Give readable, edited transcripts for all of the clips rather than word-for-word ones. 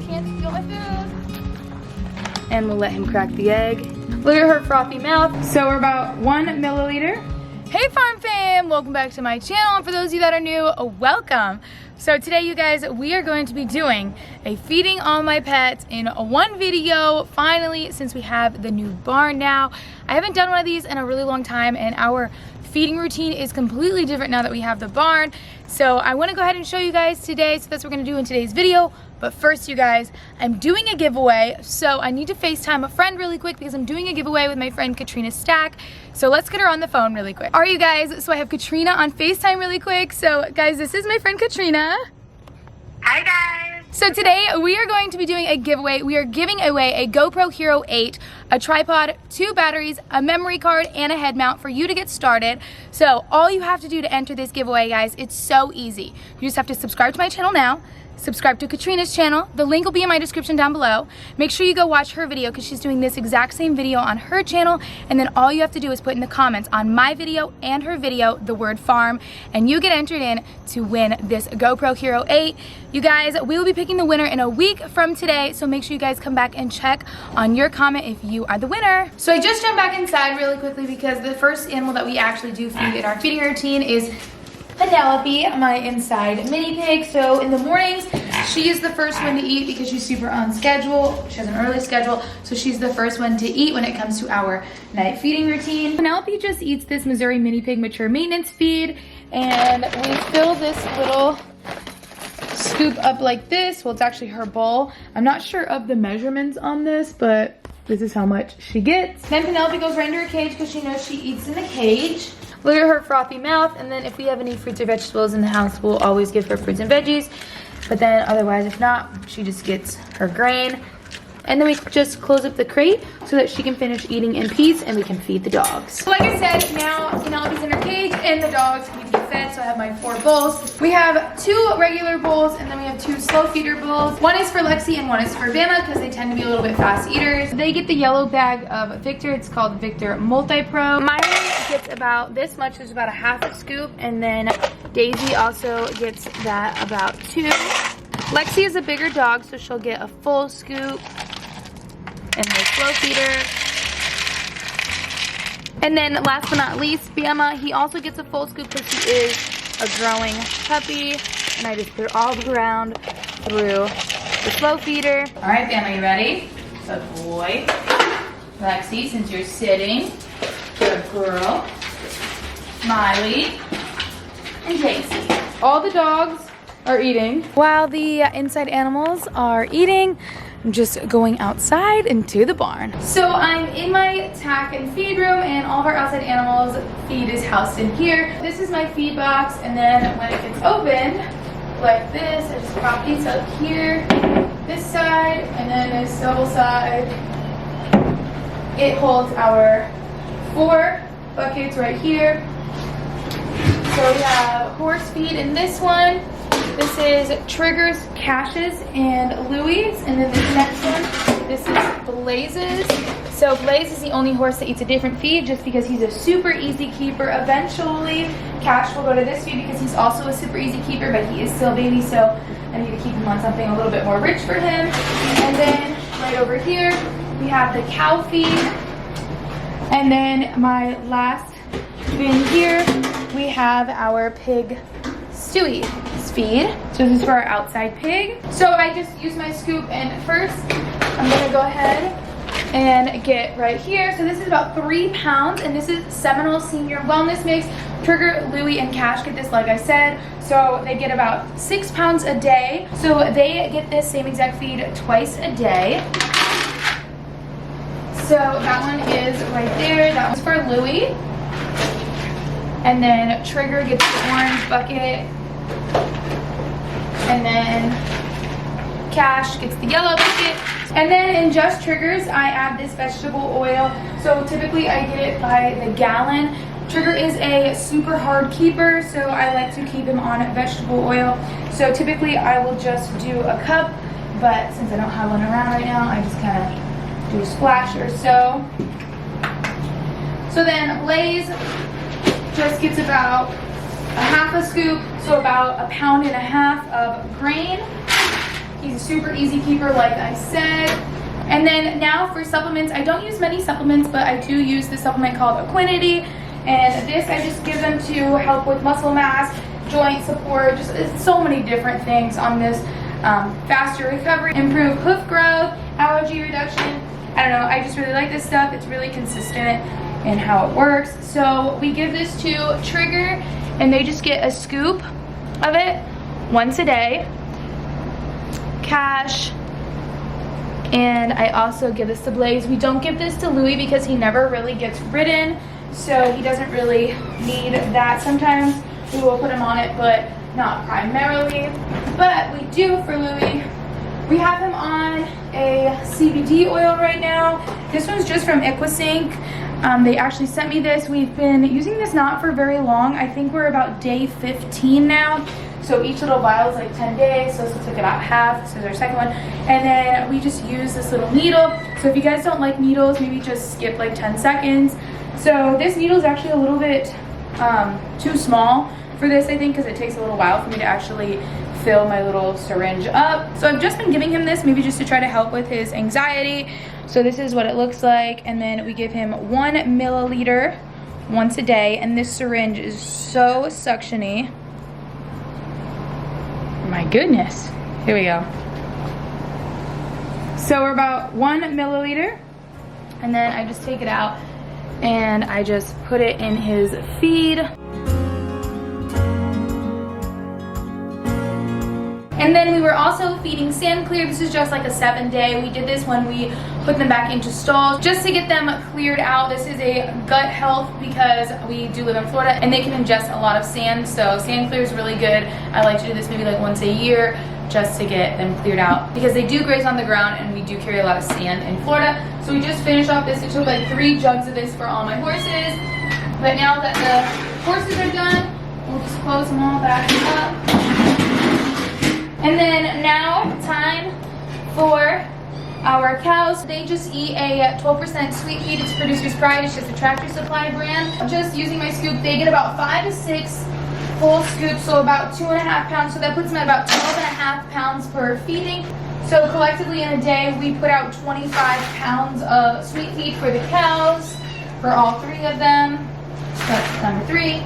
Can't steal my food. And we'll let him crack the egg. Look at her frothy mouth. So we're about 1 milliliter. Hey Farm Fam, welcome back to my channel. And for those of you that are new, welcome. So today you guys, we are going to be doing a feeding all my pets in one video, finally, since we have the new barn now. I haven't done one of these in a really long time, and our feeding routine is completely different now that we have the barn. So I want to go ahead and show you guys today, so that's what we're going to do in today's video. But first, you guys, I'm doing a giveaway, so I need to FaceTime a friend really quick because I'm doing a giveaway with my friend Katrina Stack. So let's get her on the phone really quick. All right, you guys, so I have Katrina on FaceTime really quick. So guys, this is my friend Katrina. Hi guys. So today we are going to be doing a giveaway. We are giving away a GoPro Hero 8, a tripod, 2 batteries, a memory card, and a head mount for you to get started. So all you have to do to enter this giveaway, guys, it's so easy. You just have to subscribe to my channel now. Subscribe to Katrina's channel. The link will be in my description down below. Make sure you go watch her video because she's doing this exact same video on her channel, and then all you have to do is put in the comments on my video and her video the word farm, and you get entered in to win this GoPro Hero 8. You guys, we will be picking the winner in a week from today, so make sure you guys come back and check on your comment if you are the winner. So I just jumped back inside really quickly because the first animal that we actually do feed in our feeding routine is Penelope, my inside mini pig. So in the mornings, she is the first one to eat because she's super on schedule. She has an early schedule, so she's the first one to eat when it comes to our night feeding routine. Penelope just eats this Missouri mini pig mature maintenance feed, and we fill this little scoop up like this. Well, it's actually her bowl. I'm not sure of the measurements on this, but this is how much she gets. Then Penelope goes right into her cage because she knows she eats in the cage. Look at her frothy mouth, and then if we have any fruits or vegetables in the house, we'll always give her fruits and veggies. But then otherwise, if not, she just gets her grain. And then we just close up the crate so that she can finish eating in peace and we can feed the dogs. So like I said, now Penelope's in her cage and the dogs need to get fed, so I have my 4 bowls. We have 2 regular bowls and then we have 2 slow feeder bowls. One is for Lexi and one is for Bama because they tend to be a little bit fast eaters. They get the yellow bag of Victor. It's called Victor Multi-Pro. Miley gets about this much, there's about a half a scoop, and then Daisy also gets that about 2. Lexi is a bigger dog, so she'll get a full scoop and the slow feeder. And then last but not least, Bama, he also gets a full scoop because he is a growing puppy. And I just put it all around through the slow feeder. All right, Bama, you ready? Good boy. Lexi, since you're sitting, good girl. Miley and Daisy. All the dogs are eating. While the inside animals are eating, I'm just going outside into the barn. So I'm in my tack and feed room, and all of our outside animals' feed is housed in here. This is my feed box, and then when it gets opened, like this, I just prop these up here, this side, and then this double side. It holds our 4 buckets right here. So we have horse feed in this one. This is Trigger's, Cash's, and Louie's. And then this next one, this is Blaze's. So Blaze is the only horse that eats a different feed just because he's a super easy keeper. Eventually, Cash will go to this feed because he's also a super easy keeper, but he is still a baby, so I need to keep him on something a little bit more rich for him. And then right over here, we have the cow feed. And then my last bin here, we have our pig Stewie's feed. So this is for our outside pig. So I just use my scoop, and first I'm gonna go ahead and get right here. So this is about 3 pounds, and this is Seminole Senior Wellness Mix. Trigger, Louie, and Cash get this, like I said. So they get about 6 pounds a day. So they get this same exact feed twice a day. So that one is right there. That one's for Louie. And then Trigger gets the orange bucket. And then Cash gets the yellow bucket. And then in Just Triggers, I add this vegetable oil. So typically I get it by the gallon. Trigger is a super hard keeper, so I like to keep him on vegetable oil. So typically I will just do a cup, but since I don't have one around right now, I just kind of do a splash or so. So then Blaze just gets about a half a scoop, so about 1.5 pounds of grain. He a super easy keeper, like I said. And then now for supplements, I don't use many supplements, but I do use the supplement called Equinity. And this I just give them to help with muscle mass, joint support, just so many different things on this. Faster recovery, improve hoof growth, allergy reduction. I don't know, I just really like this stuff. It's really consistent in how it works. So we give this to Trigger, and they just get a scoop of it once a day. Cash. And I also give this to Blaze. We don't give this to Louis because he never really gets ridden, so he doesn't really need that. Sometimes we will put him on it, but not primarily. But we do for Louis. We have him on a CBD oil right now. This one's just from Equisync. They actually sent me this. We've been using this not for very long. I think we're about day 15 now. So each little vial is like 10 days, so this looks like about half. This is our second one. And then we just use this little needle. So if you guys don't like needles, maybe just skip like 10 seconds. So this needle is actually a little bit too small for this, I think, because it takes a little while for me to actually fill my little syringe up. So I've just been giving him this maybe just to try to help with his anxiety. So this is what it looks like. And then we give him 1 milliliter once a day. And this syringe is so suctiony. My goodness. Here we go. So we're about 1 milliliter, and then I just take it out and I just put it in his feed. And then we were also feeding Sand Clear. This is just like a 7-day. We did this when we put them back into stalls just to get them cleared out. This is a gut health because we do live in Florida and they can ingest a lot of sand. So Sand Clear is really good. I like to do this maybe like once a year just to get them cleared out because they do graze on the ground and we do carry a lot of sand in Florida. So we just finished off this. It took like 3 jugs of this for all my horses. But now that the horses are done, we'll just close them all back up. And then now, time for our cows. They just eat a 12% sweet feed. It's Producer's Pride. It's just a Tractor Supply brand. Just using my scoop, they get about 5 to 6 full scoops, so about 2.5 pounds. So that puts them at about 12.5 pounds per feeding. So collectively in a day, we put out 25 pounds of sweet feed for the cows, for all 3 of them. That's number 3.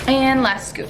And last scoop.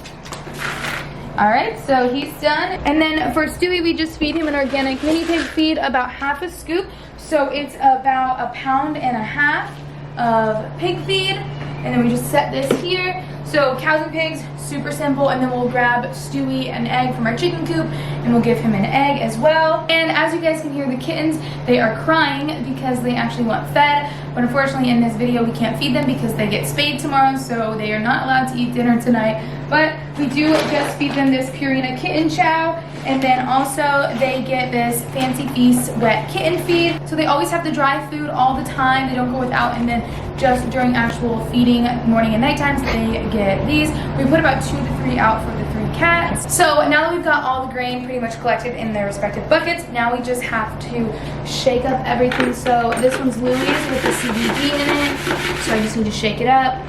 All right, so he's done. And then for Stewie, we just feed him an organic mini pig feed, about half a scoop. So it's about 1.5 pounds of pig feed. And then we just set this here. So cows and pigs, super simple. And then we'll grab Stewie an egg from our chicken coop and we'll give him an egg as well. And as you guys can hear, the kittens, they are crying because they actually want fed. But unfortunately in this video, we can't feed them because they get spayed tomorrow. So they are not allowed to eat dinner tonight. But we do just feed them this Purina kitten chow. And then also they get this Fancy Feast wet kitten feed. So they always have the dry food all the time. They don't go without. And then just during actual feeding morning and night times, they get these. We put about 2 to 3 out for the 3 cats. So now that we've got all the grain pretty much collected in their respective buckets, now we just have to shake up everything. So this one's Louis with the CBD in it. So I just need to shake it up.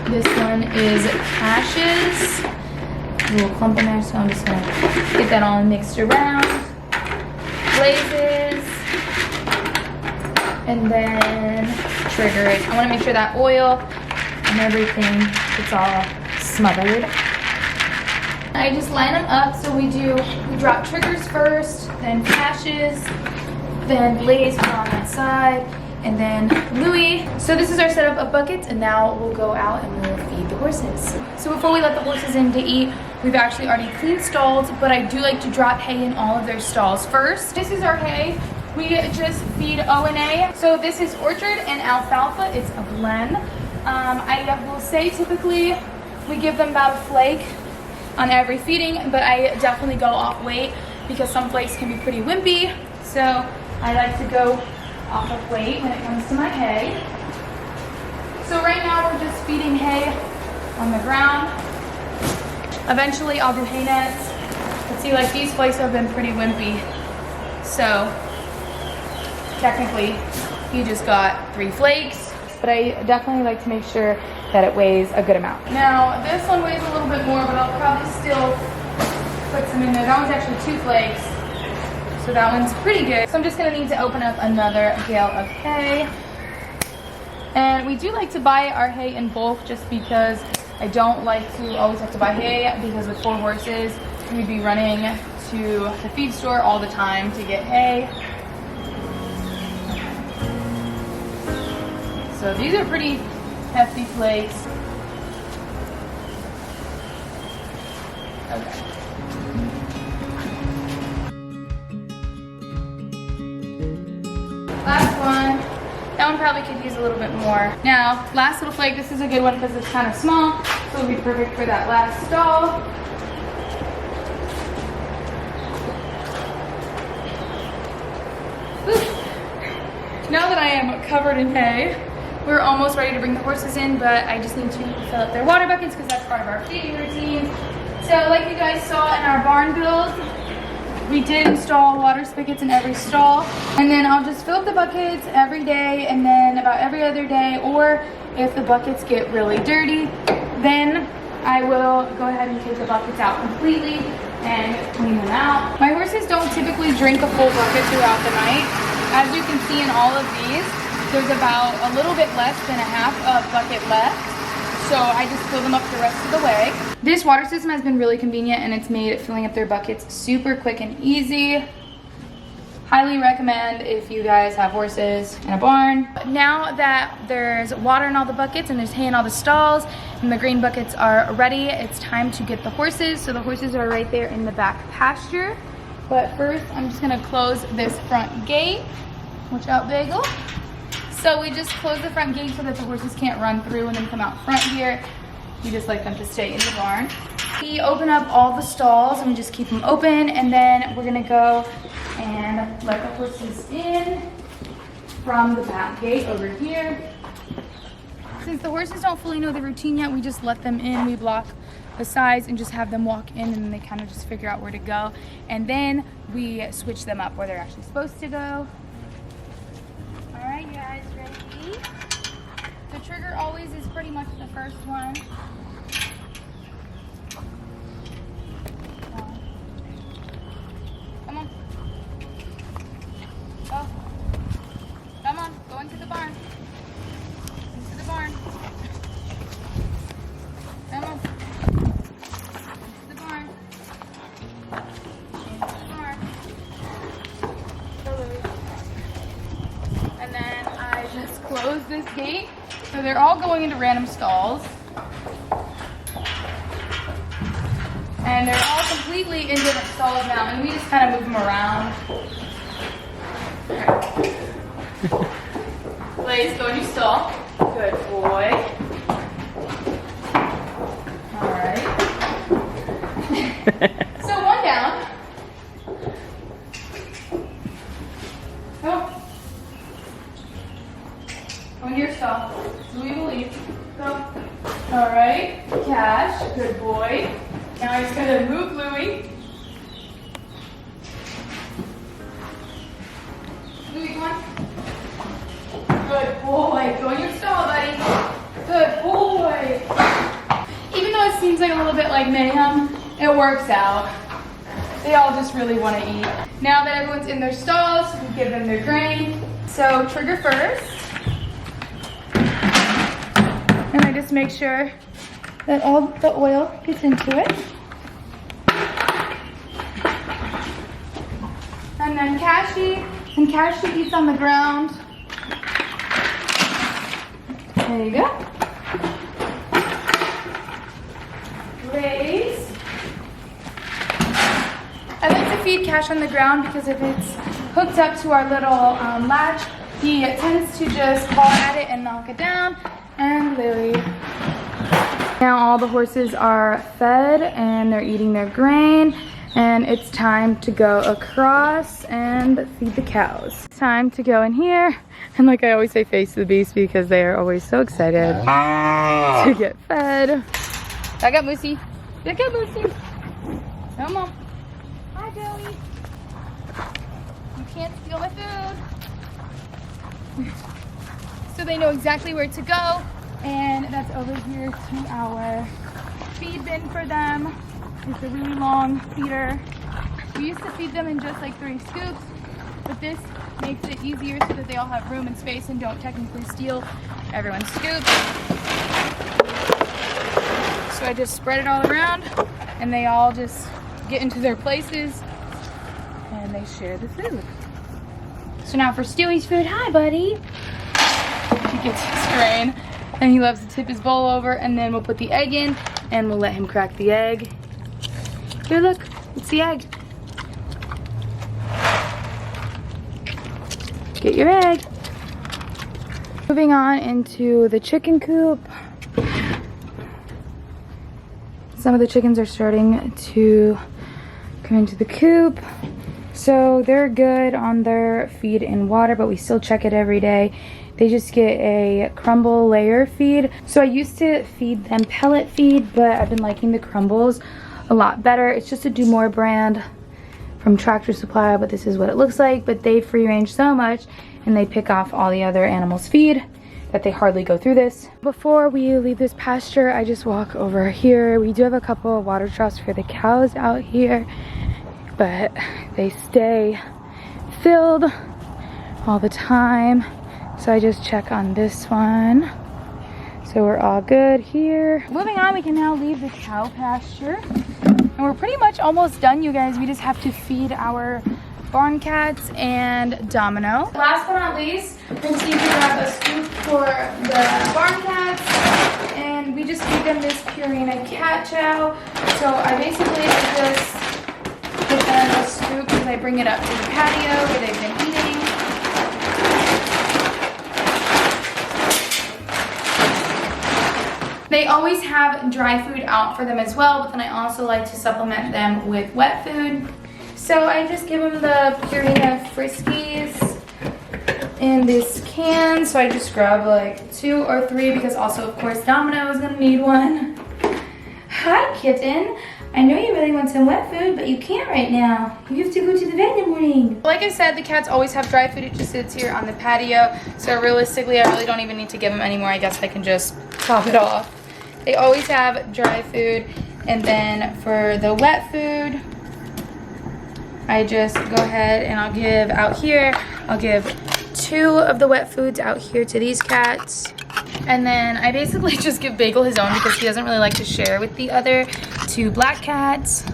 This one is Cash's. A little clump in there, so I'm just gonna get that all mixed around. Blazes. And then Triggers. I wanna make sure that oil and everything, it's all smothered. I just line them up, so we drop Triggers first, then Cash's, then Blaze on that side, and then Louis. So this is our setup of buckets, and now we'll go out and we'll feed the horses. So before we let the horses in to eat, we've actually already cleaned stalls, but I do like to drop hay in all of their stalls first. This is our hay. We just feed O&A. So this is orchard and alfalfa. It's a blend. I will say typically we give them about a flake on every feeding, but I definitely go off weight because some flakes can be pretty wimpy. So I like to go off of weight when it comes to my hay. So right now we're just feeding hay on the ground. Eventually I'll do hay nets. But see, like these flakes have been pretty wimpy. So technically he just got 3 flakes. but I definitely like to make sure that it weighs a good amount. Now, this one weighs a little bit more, but I'll probably still put some in there. That one's actually 2 flakes, so that one's pretty good. So I'm just gonna need to open up another bale of hay. And we do like to buy our hay in bulk just because I don't like to always have to buy hay, because with 4 horses, we'd be running to the feed store all the time to get hay. So these are pretty hefty flakes. Okay. Last one. That one probably could use a little bit more. Now, last little flake, this is a good one because it's kind of small, so it'll be perfect for that last stall. Now that I am covered in hay, we're almost ready to bring the horses in, but I just need to fill up their water buckets because that's part of our feeding routine. So like you guys saw in our barn build, we did install water spigots in every stall, and then I'll just fill up the buckets every day, and then about every other day, or if the buckets get really dirty, then I will go ahead and take the buckets out completely and clean them out. My horses don't typically drink a full bucket throughout the night. As you can see in all of these, there's about a little bit less than a half a bucket left. So I just fill them up the rest of the way. This water system has been really convenient, and it's made filling up their buckets super quick and easy. Highly recommend if you guys have horses in a barn. Now that there's water in all the buckets and there's hay in all the stalls and the grain buckets are ready, it's time to get the horses. So the horses are right there in the back pasture. But first, I'm just gonna close this front gate. Watch out, Bagel. So we just close the front gate so that the horses can't run through and then come out front here. We just like them to stay in the barn. We open up all the stalls and we just keep them open, and then we're gonna go and let the horses in from the back gate over here. Since the horses don't fully know the routine yet, we just let them in. We block the sides and just have them walk in, and then they kind of just figure out where to go. And then we switch them up where they're actually supposed to go. All right, you guys ready? The trigger always is pretty much the first one. Come on. Go. Come on, go into the barn. Into the barn. Come on. Into the barn. Into the barn. Go, Lily. And then I just close this gate. So they're all going into random stalls. And they're all completely in different stalls now, and we just kind of move them around. Blaze, go in your stall. Good boy. Alright. So one down. Go. Go into your stall. Louis will leave. Go. Alright. Cash. Good boy. Now he's gonna move Louis. Louis, come on. Good boy. Go in your stall, buddy. Good boy. Even though it seems like a little bit like mayhem, it works out. They all just really want to eat. Now that everyone's in their stalls, we give them their grain. So trigger first. And I just make sure that all the oil gets into it. And then Cashy eats on the ground. There you go. Blaze. I like to feed Cash on the ground because if it's hooked up to our little latch, he tends to just paw at it and knock it down. And Lily. Now all the horses are fed and they're eating their grain, and it's time to go across and feed the cows. It's time to go in here, and like I always say, face the beast, because they are always so excited to get fed. Back up, Moosey. Back up, Moosey. Come on. Hi, Joey. You can't steal my food. so they know exactly where to go. And that's over here to our feed bin for them. It's a really long feeder. We used to feed them in just like 3 scoops, but this makes it easier so that they all have room and space and don't technically steal everyone's scoops. So I just spread it all around and they all just get into their places and they share the food. So now for Stewie's food. Hi, buddy. He gets his grain and he loves to tip his bowl over, and then we'll put the egg in and we'll let him crack the egg. Here, look, it's the egg. Get your egg. Moving on into the chicken coop. Some of the chickens are starting to come into the coop. So they're good on their feed and water, but we still check it every day. They just get a crumble layer feed. So I used to feed them pellet feed, but I've been liking the crumbles a lot better. It's just a Do More brand from Tractor Supply, but this is what it looks like. But they free range so much and they pick off all the other animals' feed that they hardly go through this. Before we leave this pasture, I just walk over here. We do have a couple of water troughs for the cows out here, but they stay filled all the time. So I just check on this one. So we're all good here. Moving on, we can now leave the cow pasture. And we're pretty much almost done, you guys. We just have to feed our barn cats and Domino. Last but not least, we're going to grab a scoop for the barn cats. And we just feed them this Purina cat chow. So I basically just give them a scoop as I bring it up to the patio where they've been eating. They always have dry food out for them as well, but then I also like to supplement them with wet food. So I just give them the Purina Friskies in this can. So I just grab like 2 or 3 because also, of course, Domino is gonna need one. Hi, kitten. I know you really want some wet food, but you can't right now. You have to go to the vet in the morning. Like I said, the cats always have dry food. It just sits here on the patio. So realistically, I really don't even need to give them anymore. I guess I can just top it off. They always have dry food. And then for the wet food, I just go ahead and I'll give out here, I'll give 2 of the wet foods out here to these cats. And then I basically just give Bagel his own because he doesn't really like to share with the other 2 black cats.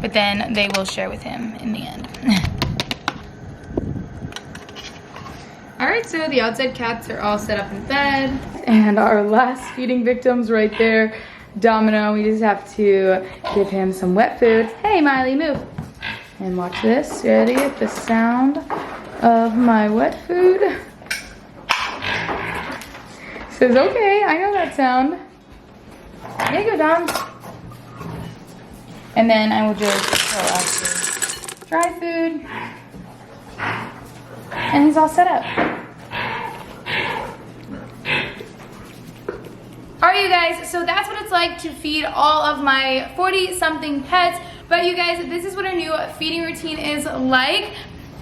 But then they will share with him in the end. Alright, so the outside cats are all set up in bed. And our last feeding victim's right there, Domino. We just have to give him some wet food. Hey, Miley, move. And watch this. Ready? The sound of my wet food. Says, okay, I know that sound. There you go, Dom. And then I will just throw out the dry food. And he's all set up. Alright, you guys, so that's what it's like to feed all of my 40-something pets. But you guys, this is what our new feeding routine is like.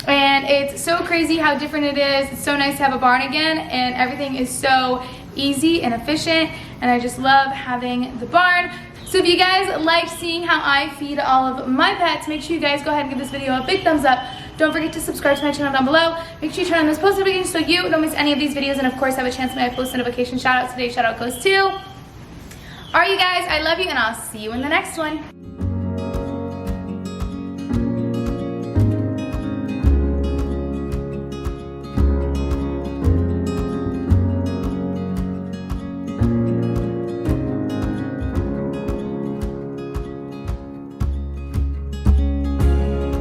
And it's so crazy how different it is. It's so nice to have a barn again, and everything is so easy and efficient. And I just love having the barn. So if you guys liked seeing how I feed all of my pets, make sure you guys go ahead and give this video a big thumbs up. Don't forget to subscribe to my channel down below. Make sure you turn on those post notifications so you don't miss any of these videos. And of course, have a chance when I post notification shout out. Today's shout out goes to. Alright, you guys, I love you, and I'll see you in the next one.